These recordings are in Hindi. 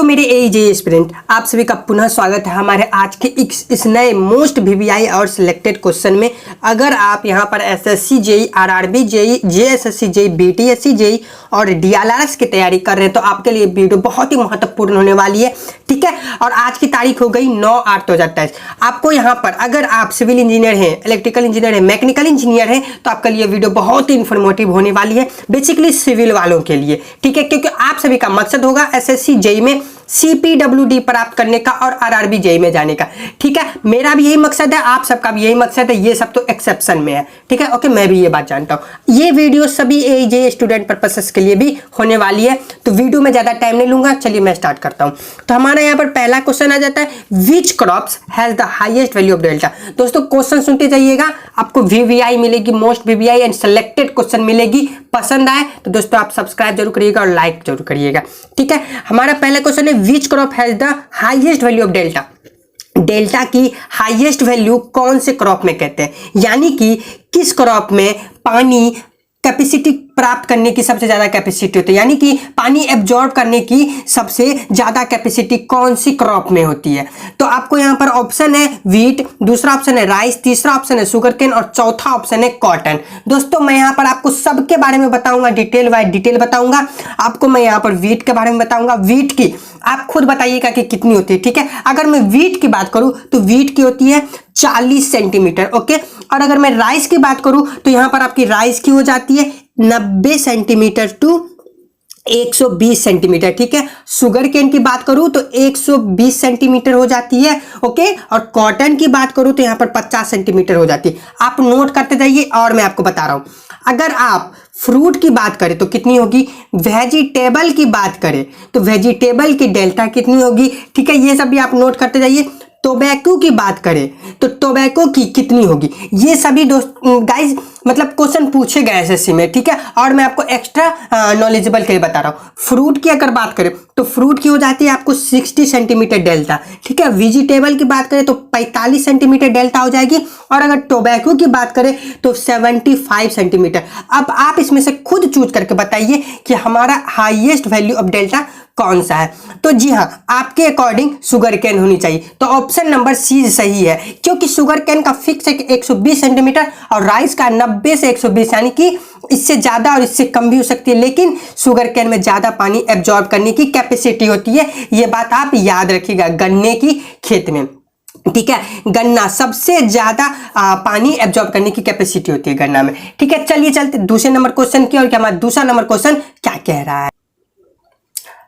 मेरे एजे स्टूडेंट, आप सभी का पुनः स्वागत है हमारे आज के इस नए मोस्ट वीवीआई और सिलेक्टेड क्वेश्चन में। अगर आप यहां पर SSC JE, RRB JE, JSSC JE, BTSC JE और डीएलआरएस की तैयारी कर रहे हैं तो आपके लिए वीडियो बहुत ही महत्वपूर्ण होने वाली है। ठीक है, और आज की तारीख हो गई 9/8/2023। आपको यहाँ पर अगर आप सिविल इंजीनियर हैं, इलेक्ट्रिकल इंजीनियर हैं, मैकेनिकल इंजीनियर हैं तो आपके लिए वीडियो बहुत ही इन्फॉर्मेटिव होने वाली है, बेसिकली सिविल वालों के लिए। ठीक है, क्योंकि आप सभी का मकसद होगा एसएससी जेई में CPWD प्राप्त करने का और आरआरबी जेई में जाने का। ठीक है, मेरा भी यही मकसद है, आप सबका भी यही मकसद है, ये सब तो एक्सेप्शन में है। ठीक है, ओके, मैं भी ये बात जानता हूँ। ये वीडियो सभी एजे स्टूडेंट पर्पसेस के लिए भी होने वाली है, तो वीडियो में ज्यादा टाइम नहीं लूंगा, चलिए मैं स्टार्ट करता हूँ। तो हमारा यहाँ पर पहला क्वेश्चन आ जाता है, which crops has the highest value of delta. दोस्तों क्वेश्चन सुनते जाइएगा, आपको वीवीआई मिलेगी, most VVI and selected question मिलेगी। पसंद आए तो दोस्तों आप सब्सक्राइब जरूर करिएगा और लाइक जरूर करिएगा। ठीक है, हमारा पहला क्वेश्चन है, which crop has the highest value of delta. Delta की हाईएस्ट वैल्यू कौन से क्रॉप में कहते हैं, यानी कि किस क्रॉप में पानी कैपेसिटी प्राप्त करने की सबसे ज्यादा कैपेसिटी होती है, यानी कि पानी एब्जॉर्ब करने की सबसे ज्यादा कैपेसिटी कौन सी क्रॉप में होती है। तो आपको यहाँ पर ऑप्शन है वीट, दूसरा ऑप्शन है राइस, तीसरा ऑप्शन है शुगरकेन और चौथा ऑप्शन है कॉटन। दोस्तों मैं यहाँ पर आपको सबके बारे में बताऊंगा, डिटेल बाय डिटेल बताऊंगा। आपको मैं यहाँ पर वीट के बारे में बताऊंगा, वीट की आप खुद बताइएगा कि कितनी होती है। ठीक है, अगर मैं वीट की बात करूं तो वीट की होती है 40 सेंटीमीटर। ओके, और अगर मैं राइस की बात करूं तो यहां पर आपकी राइस की हो जाती है 90 सेंटीमीटर टू 120 सेंटीमीटर। ठीक है, शुगर केन की बात करूं तो 120 सेंटीमीटर हो जाती है। ओके, और कॉटन की बात करूं तो यहां पर 50 सेंटीमीटर हो जाती है। आप नोट करते जाइए और मैं आपको बता रहा हूं। अगर आप फ्रूट की बात करें तो कितनी होगी, वेजिटेबल की बात करें तो वेजिटेबल की डेल्टा कितनी होगी। ठीक है, ये सब भी आप नोट करते जाइए। टोबैको की बात करें तो टोबैको की कितनी होगी, ये सभी दोस्त गाइज मतलब क्वेश्चन पूछे गए एसएससी में। ठीक है, और मैं आपको एक्स्ट्रा नॉलेजेबल के लिए बता रहा हूँ। फ्रूट की अगर बात करें तो फ्रूट की हो जाती है आपको 60 सेंटीमीटर डेल्टा। ठीक है, वेजिटेबल की बात करें तो 45 सेंटीमीटर डेल्टा हो जाएगी, और अगर टोबैको की बात करें तो 75 सेंटीमीटर। अब आप इसमें से खुद चूज करके बताइए कि हमारा हाईएस्ट वैल्यू ऑफ डेल्टा कौन सा है। तो जी हाँ, आपके अकॉर्डिंग शुगर कैन होनी चाहिए, तो ऑप्शन नंबर सी सही है, क्योंकि शुगर कैन का फिक्स है 120 सेंटीमीटर और राइस का 90 से 120, यानी कि इससे ज्यादा और इससे कम भी हो सकती है, लेकिन शुगर कैन में ज्यादा पानी एब्जॉर्ब करने की कैपेसिटी होती है। ये बात आप याद रखिएगा गन्ने की खेत में। ठीक है, गन्ना सबसे ज्यादा पानी एब्जॉर्ब करने की कैपेसिटी होती है गन्ना में। ठीक है, चलिए चलते दूसरे नंबर क्वेश्चन की ओर। हमारा दूसरा नंबर क्वेश्चन क्या कह रहा है,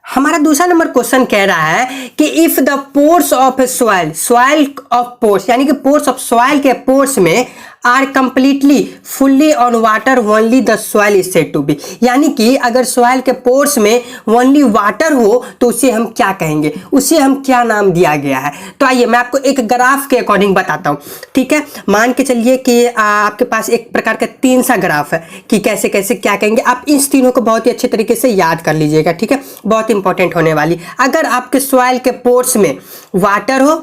हमारा दूसरा नंबर क्वेश्चन कह रहा है कि if the pores of soil of pores, यानी कि पोर्स ऑफ सॉइल के पोर्स में are completely fully on water only the soil is said to be, यानी कि अगर सॉइल के पोर्स में ओनली वाटर हो तो उसे हम क्या कहेंगे, उसे हम क्या नाम दिया गया है। तो आइए मैं आपको एक ग्राफ के अकॉर्डिंग बताता हूँ। ठीक है, मान के चलिए कि आपके पास एक प्रकार का 3 सा ग्राफ है कि कैसे कैसे क्या कहेंगे। आप इस तीनों को बहुत ही अच्छे तरीके से याद कर लीजिएगा। ठीक है, बहुत इंपॉर्टेंट होने वाली। अगर आपके सॉइल के पोर्स में वाटर हो,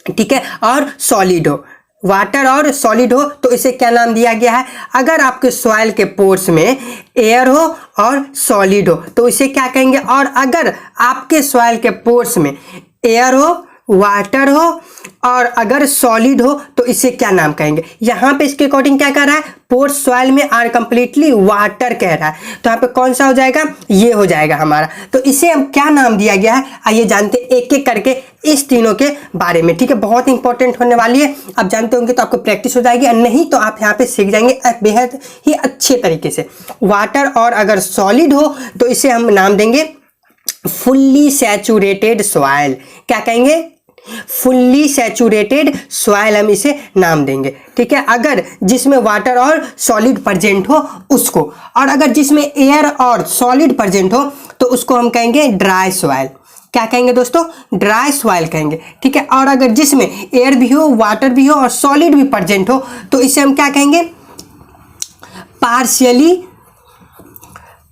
ठीक है, और सॉलिड हो, वाटर और सॉलिड हो तो इसे क्या नाम दिया गया है। अगर आपके सॉइल के पोर्स में एयर हो और सॉलिड हो तो इसे क्या कहेंगे, और अगर आपके सॉइल के पोर्स में एयर हो, वाटर हो और अगर सॉलिड हो तो इसे क्या नाम कहेंगे। यहां पे इसके अकॉर्डिंग क्या कह रहा है, पोर्स सॉइल में आर कंप्लीटली वाटर कह रहा है, तो यहाँ पे कौन सा हो जाएगा, ये हो जाएगा हमारा। तो इसे हम क्या नाम दिया गया है, आइए जानते एक एक करके इस तीनों के बारे में। ठीक है, बहुत इंपॉर्टेंट होने वाली है। आप जानते होंगे तो आपको प्रैक्टिस हो जाएगी, और नहीं तो आप यहाँ पे सीख जाएंगे बेहद ही अच्छे तरीके से। वाटर और अगर सॉलिड हो तो इसे हम नाम देंगे फुल्ली सैचुरेटेड सॉइल। क्या कहेंगे, फुल्ली सैचुरेटेड सॉइल हम इसे नाम देंगे। ठीक है, अगर जिसमें वाटर और सॉलिड प्रेजेंट हो उसको, और अगर जिसमें एयर और सॉलिड प्रेजेंट हो तो उसको हम कहेंगे ड्राई सॉइल। क्या कहेंगे दोस्तों, ड्राई सॉइल कहेंगे। ठीक है, और अगर जिसमें एयर भी हो, वाटर भी हो और सॉलिड भी प्रेजेंट हो तो इसे हम क्या कहेंगे,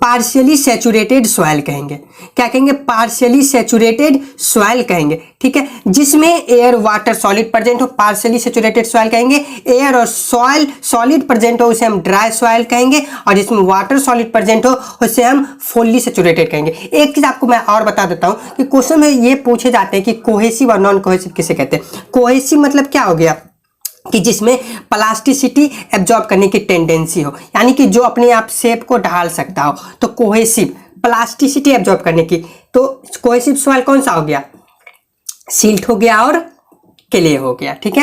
पार्शियली सैचुरेटेड सॉइल कहेंगे। क्या कहेंगे? पार्शियली सैचुरेटेड सॉइल कहेंगे, ठीक है, जिसमें एयर वाटर सॉलिड प्रेजेंट हो, पार्शियली सैचुरेटेड सॉइल कहेंगे। एयर और सॉइल सॉलिड प्रेजेंट हो उसे हम ड्राई सॉइल कहेंगे, और जिसमें वाटर सॉलिड प्रेजेंट हो उसे हम फुल्ली सैचुरेटेड कहेंगे। एक चीज आपको मैं और बता देता हूं कि क्वेश्चन में ये पूछे जाते हैं कि कोहेसिव और नॉन कोहेसिव किसे कहते हैं। कोहेसिव मतलब क्या हो गया कि जिसमें प्लास्टिसिटी एब्जॉर्ब करने की टेंडेंसी हो, यानी कि जो अपने आप शेप को ढाल सकता हो, तो कोहेसिव, प्लास्टिसिटी एब्जॉर्ब करने की। तो कोहेसिव सॉइल कौन सा हो गया? सिल्ट हो गया और क्ले हो गया, ठीक है,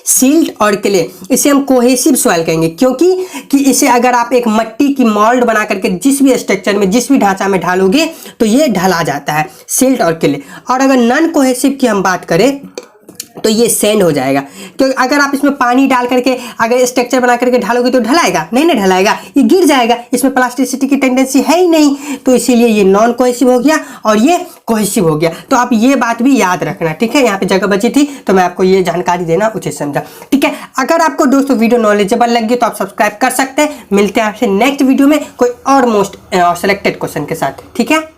सिल्ट और क्ले, इसे हम कोहेसिव सॉइल कहेंगे। क्योंकि कि इसे अगर आप एक मिट्टी की मोल्ड बना करके जिस भी स्ट्रक्चर में, जिस भी ढांचा में ढालोगे तो ये ढला जाता है, सिल्ट और क्ले। और अगर नॉन कोहेसिव की हम बात करें तो ये सैंड हो जाएगा। क्योंकि अगर आप इसमें पानी डाल करके अगर स्ट्रक्चर बना करके ढालोगे तो ढलाएगा नहीं, ना ढलाएगा, ये गिर जाएगा, इसमें प्लास्टिसिटी की टेंडेंसी है ही नहीं, तो इसीलिए ये नॉन कोहेसिव हो गया और ये कोहेसिव हो गया। तो आप ये बात भी याद रखना, ठीक है, यहाँ पे जगह बची थी तो मैं आपको ये जानकारी देना उचित समझा, ठीक है। अगर आपको दोस्तों वीडियो नॉलेजेबल लगी तो आप सब्सक्राइब कर सकते हैं। मिलते हैं आपसे नेक्स्ट वीडियो में कोई और मोस्ट सेलेक्टेड क्वेश्चन के साथ, ठीक है।